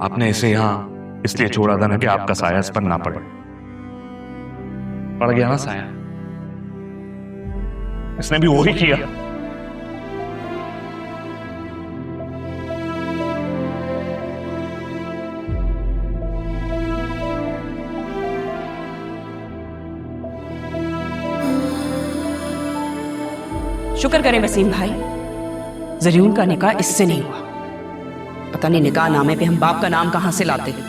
आपने इसे यहाँ इसलिए छोड़ा था ना कि आपका साया इस पर ना पड़े। पड़ गया ना साया, इसने भी वही किया। शुक्र करें वसीम भाई, जरीन का निकाह इससे नहीं हुआ। पता नहीं निकाह नामे पे हम बाप का नाम कहां से लाते हैं।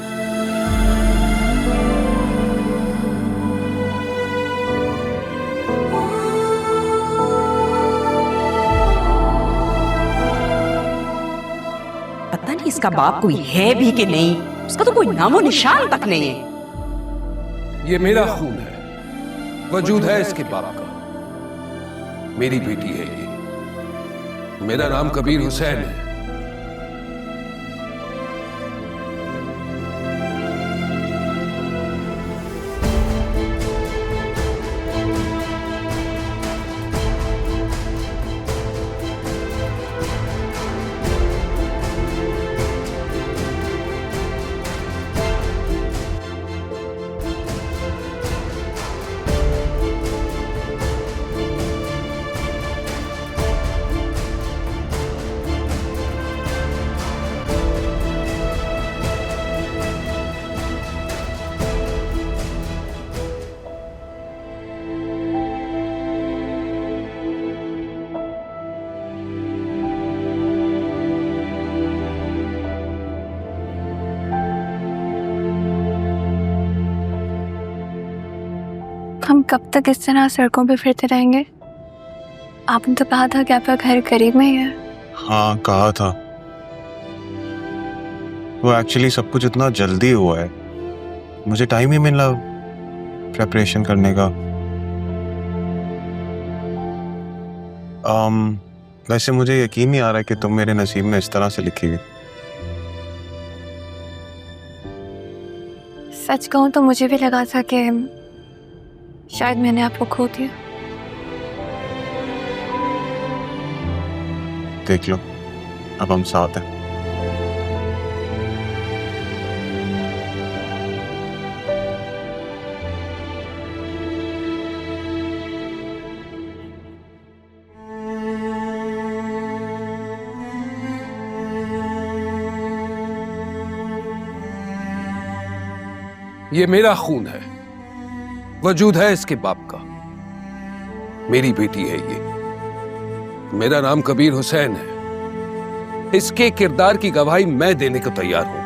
पता नहीं इसका बाप कोई है भी कि नहीं, उसका तो कोई नामो निशान तक नहीं है। ये मेरा खून है, वजूद है इसके बाप का। मेरी बेटी है ये। मेरा नाम कबीर हुसैन है। हम कब तक इस तरह सड़कों पे फिरते रहेंगे? आपने तो कहा था कि आपका घर करीब में ही है। हाँ कहा था, वो एक्चुअली सब कुछ इतना जल्दी हुआ है, मुझे टाइम ही मिला प्रेपरेशन करने का। वैसे मुझे यकीन नहीं आ रहा कि तुम मेरे नसीब में इस तरह से लिखी हुई। सच कहूं तो मुझे भी लगा था कि शायद मैंने आपको खो दिया। देख लो, अब हम साथ हैं। ये मेरा खून है, वजूद है इसके बाप का। मेरी बेटी है ये। मेरा नाम कबीर हुसैन है। इसके किरदार की गवाही मैं देने को तैयार हूं।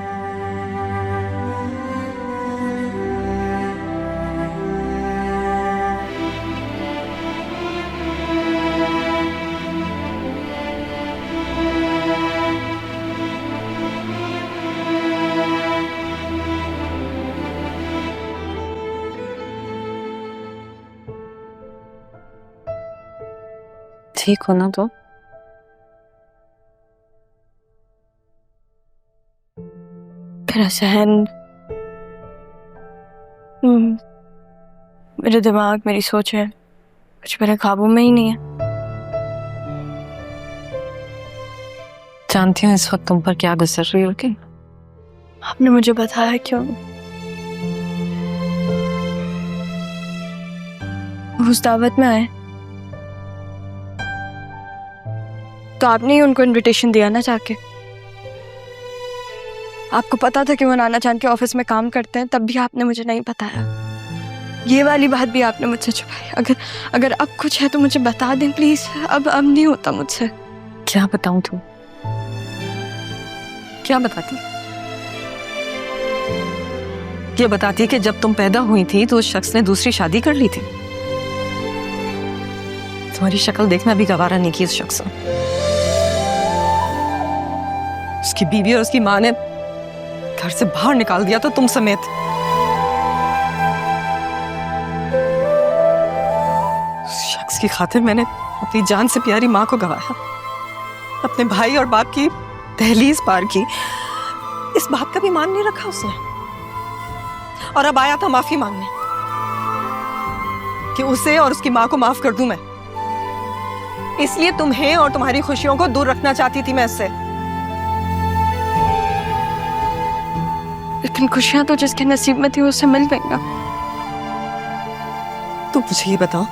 ठीक हो ना? तो मेरा सहन, मेरे दिमाग, मेरी सोच है कुछ मेरे काबू में ही नहीं है। जानती हूँ इस वक्त तुम पर क्या गुजर रही हो कि आपने मुझे बताया क्यों? उस दावत में आए तो आपने ही उनको इनविटेशन दिया ना जाके। आपको पता था कि वो नाना जान के ऑफिस में काम करते हैं, तब भी आपने मुझे नहीं बताया। ये वाली बात भी आपने मुझसे छुपाई। अगर अब कुछ है तो मुझे बता दें प्लीज। अब नहीं होता मुझसे। क्या बताऊं? तुम क्या बताती? ये बताती कि जब तुम पैदा हुई थी तो उस शख्स ने दूसरी शादी कर ली थी। तुम्हारी शक्ल देखना भी गवारा नहीं की उस शख्स ने। उसकी बीवी और उसकी माँ ने घर से बाहर निकाल दिया, तो तुम समेत। उस शख्स की खातिर मैंने अपनी जान से प्यारी माँ को गवाया, अपने भाई और बाप की दहलीज पार की। इस बात का भी मान नहीं रखा उसने, और अब आया था माफी मांगने कि उसे और उसकी माँ को माफ कर दूं मैं। इसलिए तुम्हें और तुम्हारी खुशियों को दूर रखना चाहती थी मैं इससे। लेकिन खुशियां तो जिसके नसीब में थी उससे मिल गई ना। तू मुझे ये बताओ,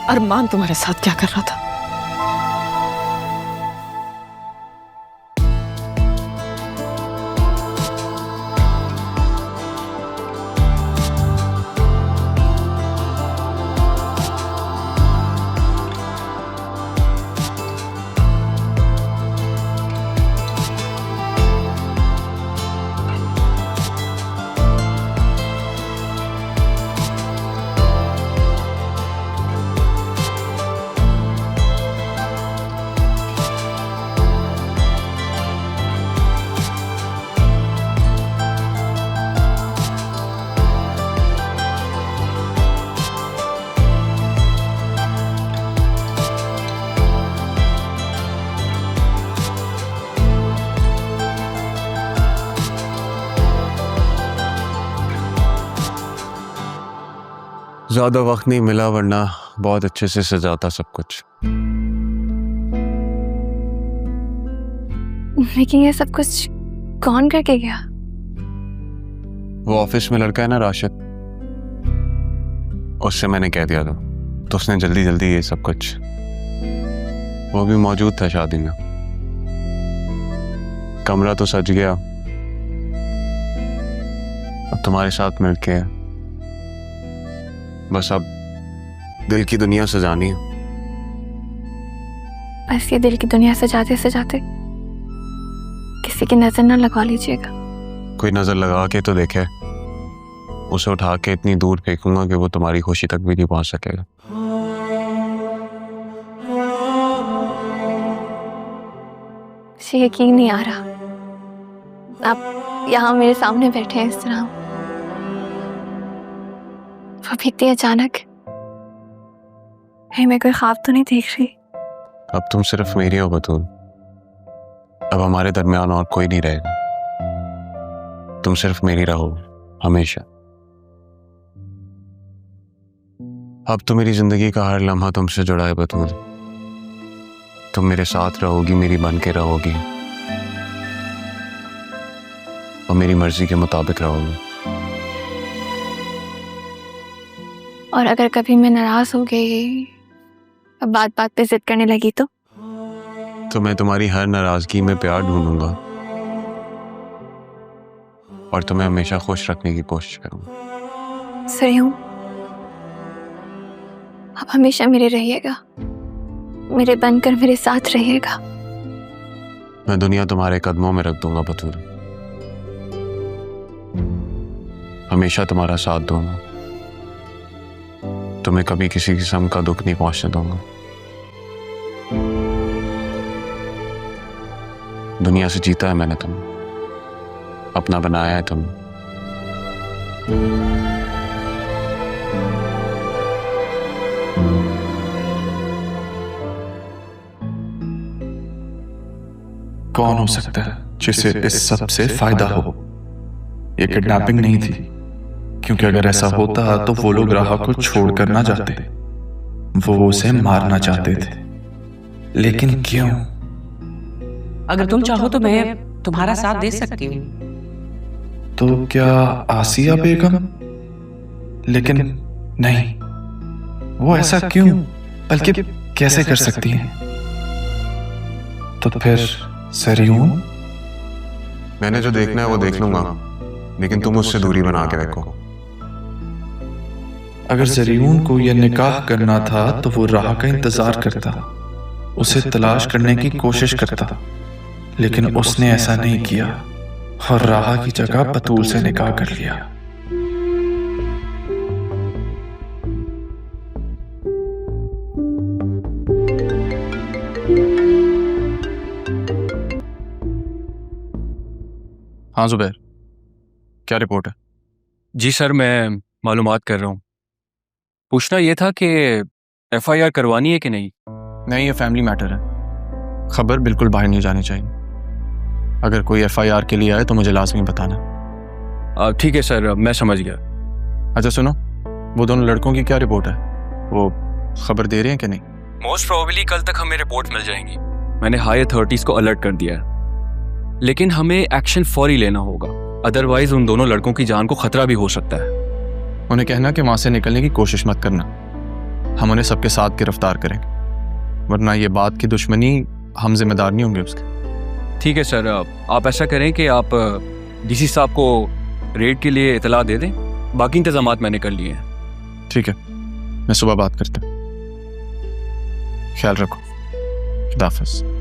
अरमान तुम्हारे साथ क्या कर रहा था? ज्यादा वक्त नहीं मिला, वरना बहुत अच्छे से सजाता सब कुछ। लेकिन ये सब कुछ कौन करके गया? वो ऑफिस में लड़का है ना राशिद, उससे मैंने कह दिया था, तो उसने जल्दी जल्दी ये सब कुछ। वो भी मौजूद था शादी में। कमरा तो सज गया, अब तुम्हारे साथ मिलके बस अब दिल की दुनिया सजानी है। बस ये दिल की दुनिया सजाते सजाते किसी की नजर ना लगवा लीजिएगा। कोई नजर लगा के तो देखे, उसे उठा के इतनी दूर फेंकूंगा कि वो तुम्हारी खुशी तक भी नहीं पहुंच सकेगा। मुझे यकीन नहीं आ रहा आप यहाँ मेरे सामने बैठे हैं इस तरह, वो भी इतनी अचानक। मैं कोई ख्वाब तो नहीं देख रही? अब तुम सिर्फ मेरी हो बतूल, अब हमारे दरमियान और कोई नहीं रहेगा। तुम सिर्फ मेरी रहो हमेशा। अब तो मेरी जिंदगी का हर लम्हा तुमसे जुड़ा है बतूल। तुम मेरे साथ रहोगी, मेरी बन के रहोगी और मेरी मर्जी के मुताबिक रहोगी। और अगर कभी मैं नाराज हो गई, अब बात बात पे जिद करने लगी तो मैं तुम्हारी हर नाराजगी में प्यार ढूंढूंगा और तुम्हें हमेशा खुश रखने की कोशिश करूंगा। सरयू, आप हमेशा मेरे रहिएगा, मेरे बनकर मेरे साथ रहिएगा। मैं दुनिया तुम्हारे कदमों में रख दूंगा बतूल, हमेशा तुम्हारा साथ दूंगा, तुम्हें कभी किसी किस्म का दुख नहीं पहुंचने दूंगा। दुनिया से जीता है मैंने तुम्हें, अपना बनाया है तुमने। कौन हो सकता है जिसे इस सब से फायदा हो? ये किडनैपिंग नहीं थी, क्योंकि अगर ऐसा होता तो वो लोग राहा को छोड़कर ना जाते, वो उसे मारना चाहते थे। लेकिन क्यों? अगर तुम चाहो तो मैं तुम्हारा साथ दे सकती हूँ। तो क्या आसिया बेगम? लेकिन नहीं, वो ऐसा क्यों, बल्कि कैसे कर सकती हैं? तो फिर सरयून? मैंने जो देखना है वो देख लूंगा, लेकिन तुम उससे दूरी बना के रखो। अगर जरीऊन को यह निकाह करना था तो वो राह का इंतजार करता, उसे तलाश करने की कोशिश करता, लेकिन उसने ऐसा नहीं किया और राह की जगह बतूल से निकाह कर लिया। हाँ जुबैर, क्या रिपोर्ट है? जी सर, मैं मालूमात कर रहा हूँ। पूछना ये था कि FIR करवानी है कि नहीं? नहीं, ये फैमिली मैटर है, खबर बिल्कुल बाहर नहीं जानी चाहिए। अगर कोई FIR के लिए आए तो मुझे लाजमी बताना। ठीक है सर, मैं समझ गया। अच्छा सुनो, वो दोनों लड़कों की क्या रिपोर्ट है? वो खबर दे रहे हैं कि नहीं? मोस्ट प्रोबेबली कल तक हमें रिपोर्ट मिल जाएंगी। मैंने हाई अथॉरिटीज को अलर्ट कर दिया है, लेकिन हमें एक्शन फौरी लेना होगा। अदरवाइज उन दोनों लड़कों की जान को खतरा भी हो सकता है। उन्हें कहना कि वहां से निकलने की कोशिश मत करना, हम उन्हें सबके साथ गिरफ्तार करेंगे, वरना ये बात की दुश्मनी हम जिम्मेदार नहीं होंगे उसके। ठीक है सर, आप ऐसा करें कि आप डीसी साहब को रेड के लिए इतला दे दें, बाकी इंतजामात मैंने कर लिए हैं। ठीक है, मैं सुबह बात करता हूँ। ख्याल रखो। खुदा हाफिज़।